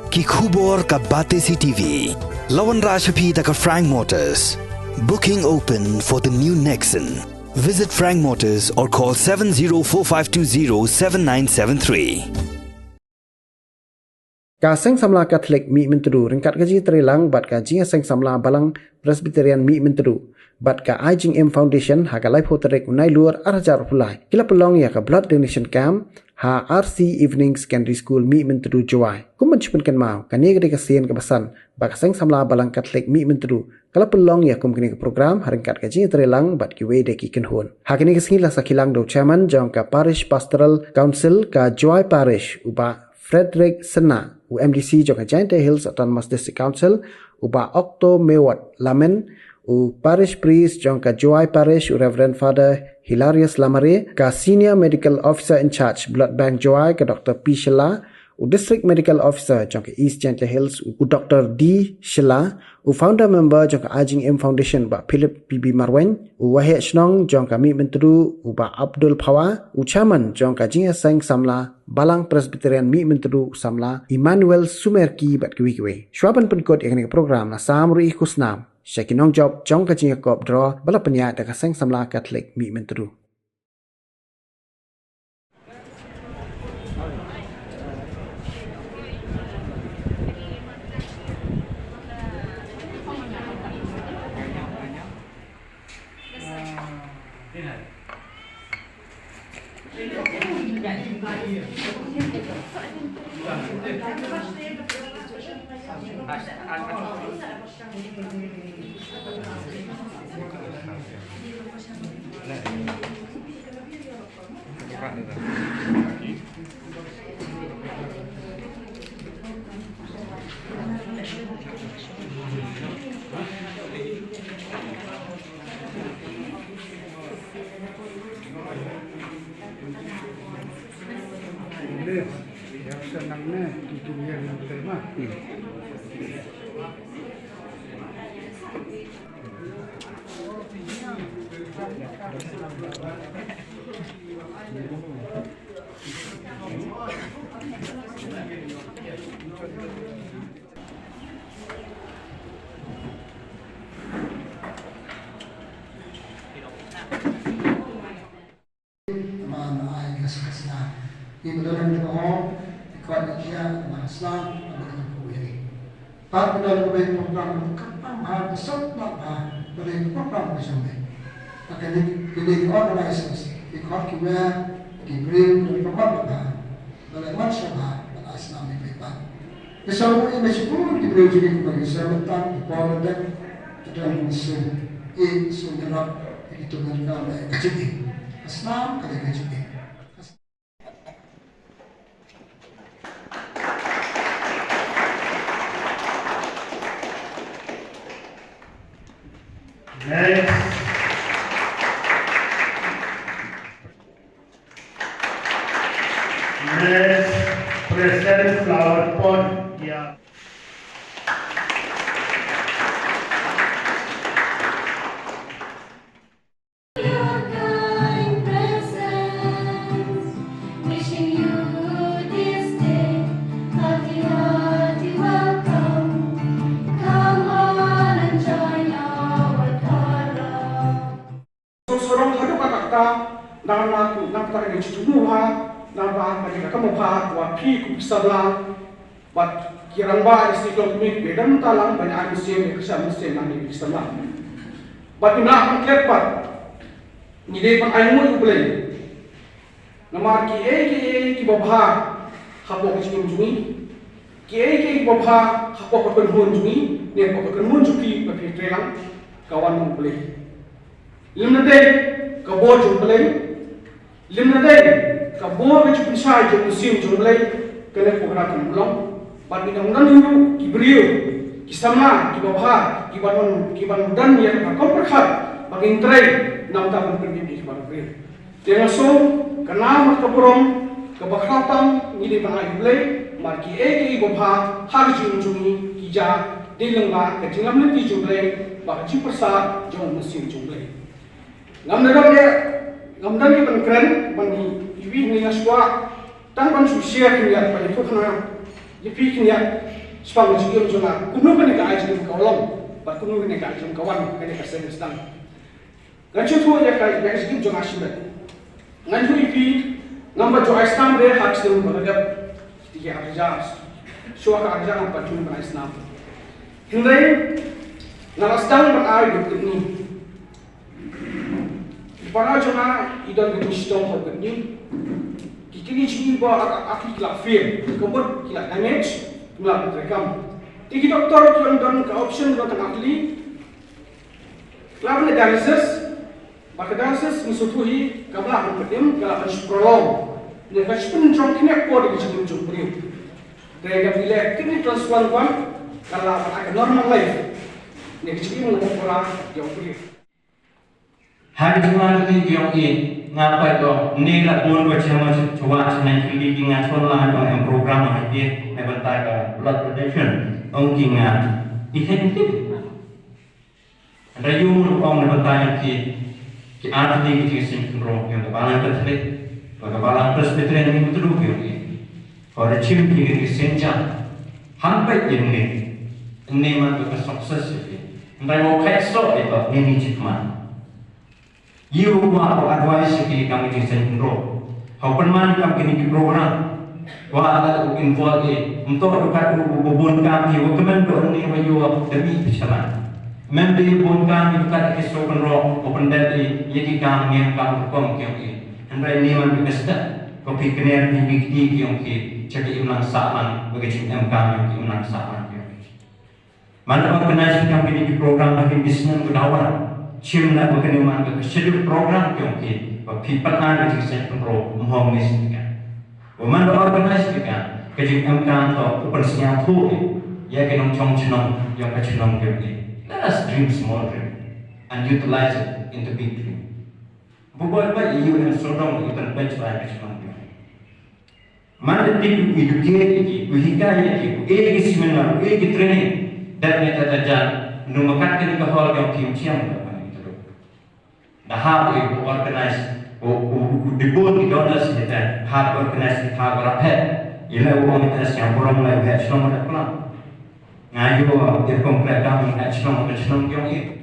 ki khubor ka bate CTV. Lawan Rajaphi taka Frank Motors. Booking open for the new Nexon. Visit Frank Motors or call 7045207973. Kaseng samla Catholic mi mentru ringkat gaji terilang bat gaji aseng samla balang Presbyterian mi mentru bat ka IGM Foundation ha ka life hoterek unai luar arajar pulai kila pelong ya ka blood donation camp ha RC Evening Secondary School mi mentru Juai kuman chupenkan mau kani gede kasian kebasan bat kaseng samla balang Catholic mi mentru kala pelong ya kum kini program haringkat gaji terilang bat ki we deki kenhun ha kini kesingila sakilang do chairman jong ka Parish Pastoral Council ka Juai Parish uba Frederick Sena UMDC joka Giant Hills Autonomous District Council uba Octo Mewat Lamen u Parish Priest joka Joy Parish Reverend Father Hilarious Lamare ka Senior Medical Officer in Charge Blood Bank Joy ka Dr. P. Shela u District Medical Officer joka East Giant Hills u Dr. D. Shela u Founder Member joka IGM Foundation ba Philip P.B. Marwen u Wahid Shnong joka Mi Mentru u ba Abdul Pawa u Chairman joka Jinga Sang Samla Balang Presbyterian Mi Mentru Samla Emmanuel Sumerki bat kiwi-kiwi. Syuaban penkot yang ni program na samri kusnam. Syakinong job jong ka jinga kop draw bala penya da Sang Samla Catholic Mi Mentru. Yang senangnya di dunia yang tema. Ibu dalam doa, kuat dia Islam akan kuwiri. Pak dalam program kapam hal besar nak beri program macam ni. Akan di organisations, di kuat di beri program apa, dalam macam apa Islam ini pak. Kesamaan ini macam di beri jadi kepada Islam di politik dan musim ini sudah itu mereka kaji Islam kali kaji. Next, present flower pot. Yeah. Nampak ini cuma nampak ini kamu faham wapi kubisabla, bat kirang bah istiqlal kami bedam talang banyak mesin mesin nang kubisabla. Bat imlah angkat bat, ni deh pan ayam boleh. Nama ki babha hapok kecil jumi, ki babha hapok kerhun jumi, ni hapok kerhun jumi bagi telang kawan boleh. Limna deh kabur boleh. Limna deh, kabur ke cupisai ke musim jumlai kena program kemulang. Bagi undang itu kibrio, kisama, kibabha, kiban dan yang kau perhat bagi intrai nam tahun pergi kiban beri. Tengah so kena merkaburong kebakratan ini pangai jumlai marki babha har jumi kija dilengga kecilam nanti jumlai bagi persa jom musim jumlai. Ngamdan ni ban keren ban iwi ni aswa tan ban susia kiat ban itu kana Ye pi kini ya spang jikim jonga kunu kene ka jikim kolong ba kunu kene ka jikim kawan kene ka sen stang. Ganchu tu ya ka jikim jonga shibat. Ngan tu pi ngamba jo Islam re hak selu balagap tiga arjas. Shua ka arjas ngam patun ba Islam. Hindai nalastang ba ay duk ni. Para jonga idan gitu stop ho ni. Kini cini bawa akhi kila fail, kemudian kila damage, kila terekam. Tiki doktor tuan dan ke option buat akli, kila benda dialysis, maka dialysis misutuhi kablah berpedim, kila harus prolong. Dia harus pun jom kini kuat di cikin jom beri. Mereka bila kini transplant kan, kalau akan normal life, ni cikin mau kurang jauh beri. Hari jual ni yang ngapai tu nila pun macam cuaca senang kiri dengan solar yang program ini mebantai ke blood donation ongking efektif. Rayu orang mebantai ki arti ki sinkron yang kebalan terselit, kebalan presbyterian ini betul betul ni. Kalau cim ki senja, hampai ini mana tu sukses ini. Mereka kaiso itu ini cikman. You are advice ki kami di sentro. Hapan kami ni program. Wah ada involve untuk dekat bubun kami. Wakemen do ni wayu demi bicara. Member bubun kami dekat keso penro open dati yaki kami yang kami kom kami. Andai ni man besta. Kopi kener ni bikti kami jadi imlan saman bagi cim kami imlan saman. Mana organisasi kami ni program bagi bisnes berdawan. Cimna bukan iman ke schedule program kyonki wa people na di sen pro mohom ni sika wa man organize bika kajing amkan to upar snya thu ya ke nong chong chnong yang ka chnong kyonki let us dream small dream and utilize it into big dream buat ba you and sodong itan bench ba ka chnong man di educate ki hikaya ki egi seminar egi training dan meta jan numakat ke ka hol kyonki chiam Dah itu organize, dibut di donors kita, hak organize hak rapet, ialah orang kita yang orang mulai batch nomor berapa? Ngayu dia konkret kami batch nomor yang ini.